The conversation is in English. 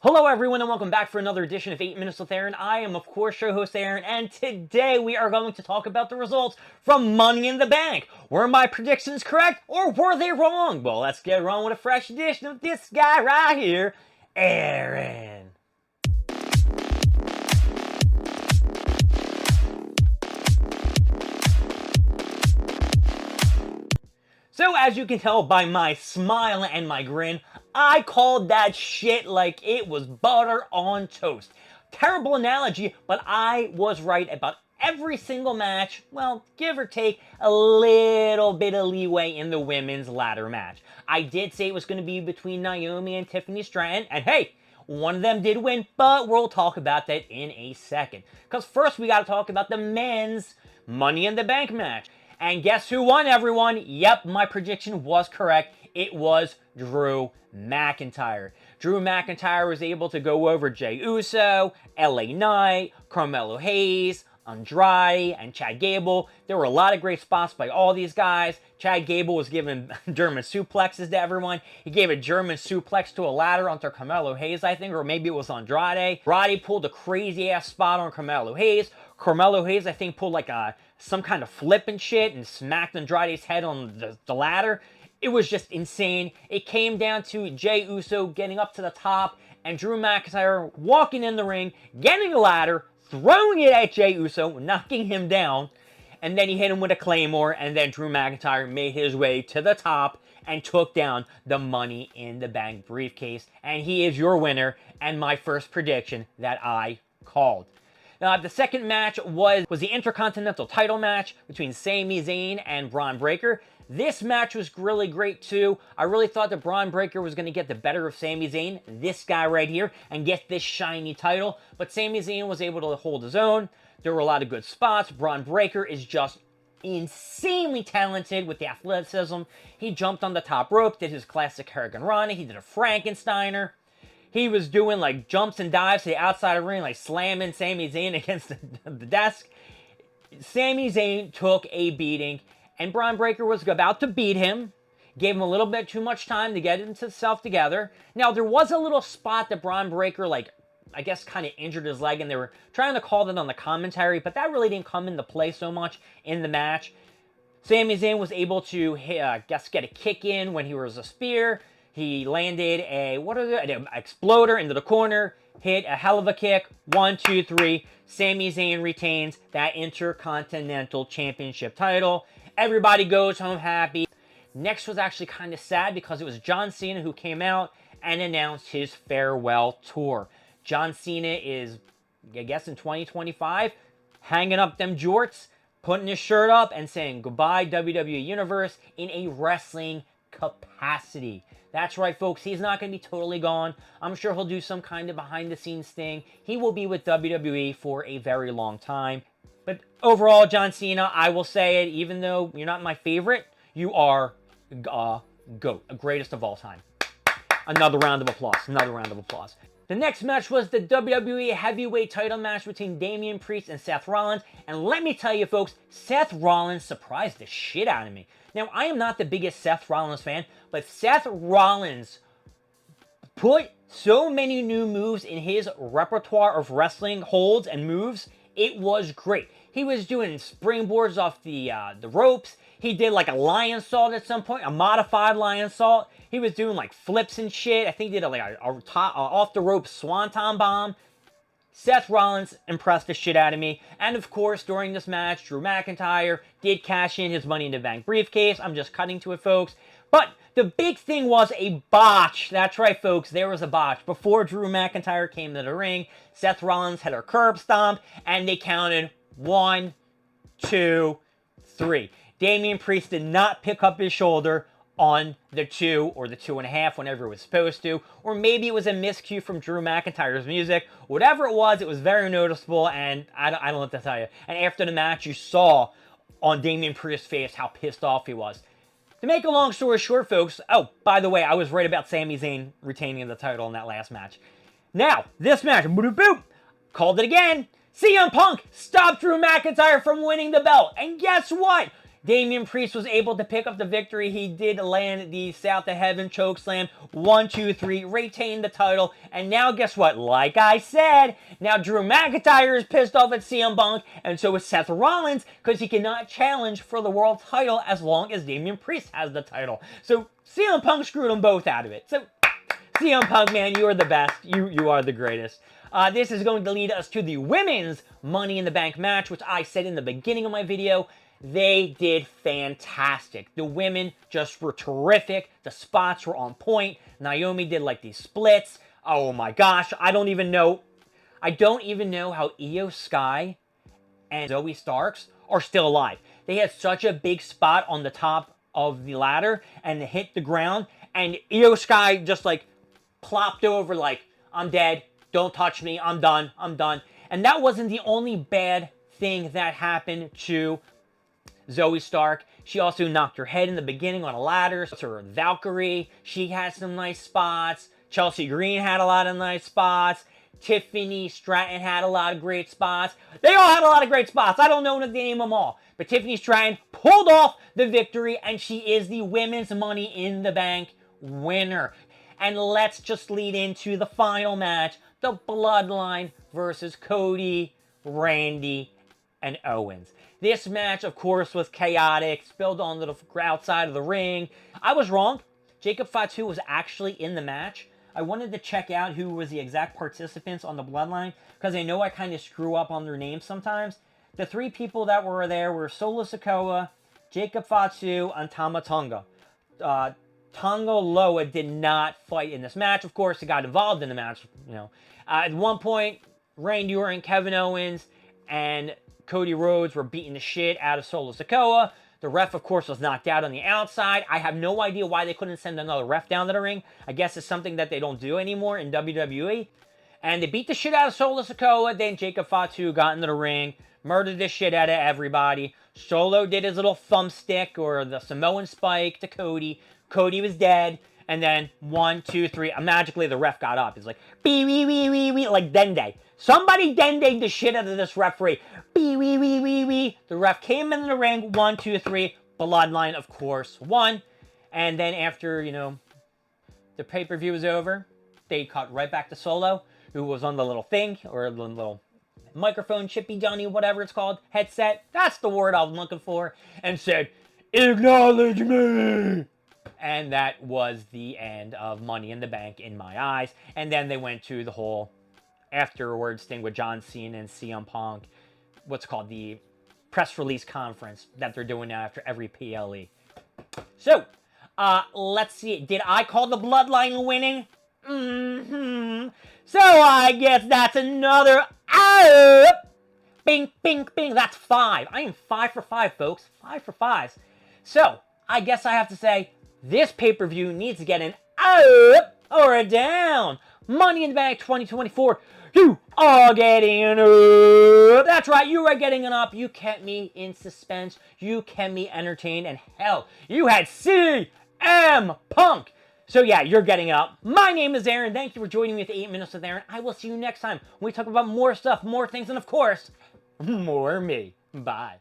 Hello everyone and welcome back for another edition of 8 Minutes with Aaron. I am of course your host Aaron, and today we are going to talk about the results from Money in the Bank. Were my predictions correct or were they wrong? Well, let's get on with a fresh edition of this guy right here, Aaron. So as you can tell by my smile and my grin, I called that shit like it was butter on toast. Terrible analogy, but I was right about every single match. Well, give or take a little bit of leeway in the women's ladder match. I did say it was going to be between Naomi and Tiffany Stratton, and hey, one of them did win, but we'll talk about that in a second. Because first we got to talk about the men's Money in the Bank match. And guess who won, everyone? Yep, my prediction was correct. It was Drew McIntyre. Drew McIntyre was able to go over Jey Uso, LA Knight, Carmelo Hayes, Andrade, and Chad Gable. There were a lot of great spots by all these guys. Chad Gable was giving German suplexes to everyone. He gave a German suplex to a ladder onto Carmelo Hayes, I think, or maybe it was Andrade. Andrade pulled a crazy-ass spot on Carmelo Hayes. Carmelo Hayes, I think, pulled like some kind of flip and shit and smacked Andrade's head on the ladder. It was just insane. It came down to Jey Uso getting up to the top and Drew McIntyre walking in the ring, getting a ladder, throwing it at Jey Uso, knocking him down, and then he hit him with a Claymore, and then Drew McIntyre made his way to the top and took down the Money in the Bank briefcase. And he is your winner and my first prediction that I called. The second match was the Intercontinental title match between Sami Zayn and Bron Breakker. This match was really great too. I really thought that Bron Breakker was going to get the better of Sami Zayn, this guy right here, and get this shiny title. But Sami Zayn was able to hold his own. There were a lot of good spots. Bron Breakker is just insanely talented with the athleticism. He jumped on the top rope, did his classic Hurricane Rana. He did a Frankensteiner. He was doing like jumps and dives to the outside of the ring, like slamming Sami Zayn against the desk. Sami Zayn took a beating, and Bron Breakker was about to beat him. Gave him a little bit too much time to get himself together. Now, there was a little spot that Bron Breakker, I guess, kind of injured his leg, and they were trying to call that on the commentary, but that really didn't come into play so much in the match. Sami Zayn was able to, get a kick in when he was a spear. He landed an exploder into the corner, hit a hell of a kick. 1, 2, 3. Sami Zayn retains that Intercontinental Championship title. Everybody goes home happy. Next was actually kind of sad because it was John Cena who came out and announced his farewell tour. John Cena is, I guess in 2025, hanging up them jorts, putting his shirt up and saying goodbye WWE Universe in a wrestling capacity. That's right, folks. He's not going to be totally gone. I'm sure he'll do some kind of behind-the-scenes thing. He will be with WWE for a very long time. But overall, John Cena, I will say it, even though you're not my favorite, you are GOAT, a greatest of all time. Another round of applause. Another round of applause. The next match was the WWE Heavyweight title match between Damian Priest and Seth Rollins. And let me tell you, folks, Seth Rollins surprised the shit out of me. Now, I am not the biggest Seth Rollins fan, but Seth Rollins put so many new moves in his repertoire of wrestling holds and moves. It was great. He was doing springboards off the ropes. He did like a lion salt at some point, a modified lion salt. He was doing like flips and shit. I think he did like a off the rope swanton bomb. Seth Rollins impressed the shit out of me. And of course, during this match, Drew McIntyre did cash in his Money in the Bank briefcase. I'm just cutting to it, folks. But the big thing was a botch. That's right, folks. There was a botch. Before Drew McIntyre came to the ring, Seth Rollins had a curb stomp, and they counted 1, 2, 3. Damian Priest did not pick up his shoulder on the 2 or the 2.5 whenever it was supposed to, or maybe it was a miscue from Drew McIntyre's music. Whatever it was very noticeable, and I don't know what to tell you. And after the match, you saw on Damian Priest's face how pissed off he was. To make a long story short, folks, oh, by the way, I was right about Sami Zayn retaining the title in that last match. Now, this match, boop, called it again. CM Punk stopped Drew McIntyre from winning the belt. And guess what? Damian Priest was able to pick up the victory. He did land the South of Heaven chokeslam. 1, 2, 3. Retained the title. And now guess what? Like I said, now Drew McIntyre is pissed off at CM Punk. And so is Seth Rollins, because he cannot challenge for the world title as long as Damian Priest has the title. So CM Punk screwed them both out of it. So CM Punk, man, you are the best. You are the greatest. This is going to lead us to the women's Money in the Bank match, which I said in the beginning of my video. They did fantastic. The women just were terrific. The spots were on point. Naomi did like these splits. Oh my gosh, I don't even know how Io Sky and Zoe Starks are still alive. They had such a big spot on the top of the ladder and hit the ground, and Io Sky just like plopped over like, I'm dead, don't touch me, I'm done. And that wasn't the only bad thing that happened to Zoe Stark. She also knocked her head in the beginning on a ladder. So Valkyrie, she had some nice spots. Chelsea Green had a lot of nice spots. Tiffany Stratton had a lot of great spots. They all had a lot of great spots. I don't know to name them all. But Tiffany Stratton pulled off the victory, and she is the women's Money in the Bank winner. And let's just lead into the final match, the Bloodline versus Cody, Randy, and Owens. This match, of course, was chaotic, spilled onto the outside of the ring. I was wrong. Jacob Fatu was actually in the match. I wanted to check out who was the exact participants on the Bloodline, because I know I kind of screw up on their names sometimes. The 3 people that were there were Solo Sikoa, Jacob Fatu, and Tama Tonga. Tonga Loa did not fight in this match. Of course, he got involved in the match. At one point, Randy Orton, Kevin Owens, and Cody Rhodes were beating the shit out of Solo Sikoa. The ref, of course, was knocked out on the outside. I have no idea why they couldn't send another ref down to the ring. I guess it's something that they don't do anymore in WWE. And they beat the shit out of Solo Sikoa. Then Jacob Fatu got into the ring, murdered the shit out of everybody. Solo did his little thumbstick or the Samoan spike to Cody. Cody was dead. And then 1, 2, 3. Magically, the ref got up. He's like, bee wee wee wee wee, like Dende. Somebody Dende the shit out of this referee. Bee wee wee wee wee. The ref came in the ring. 1, 2, 3. Bloodline, of course, won. And then after, the pay-per-view was over, they cut right back to Solo, who was on the little thing, or the little microphone, chippy Johnny, whatever it's called, headset. That's the word I was looking for. And said, acknowledge me. And that was the end of Money in the Bank in my eyes. And then they went to the whole afterwards thing with John Cena and CM Punk. What's called the press release conference that they're doing now after every PLE. So, let's see. Did I call the Bloodline winning? So I guess that's another bing, bing, bing. That's 5. I am 5 for 5, folks. 5 for 5s. So, I guess I have to say, this pay-per-view needs to get an up or a down. Money in the Bank 2024. You are getting an up. That's right, you are getting an up. You kept me in suspense. You kept me entertained. And hell, you had CM Punk. So yeah, you're getting it up. My name is Aaron. Thank you for joining me at 8 Minutes with Aaron. I will see you next time when we talk about more stuff, more things, and of course, more me. Bye.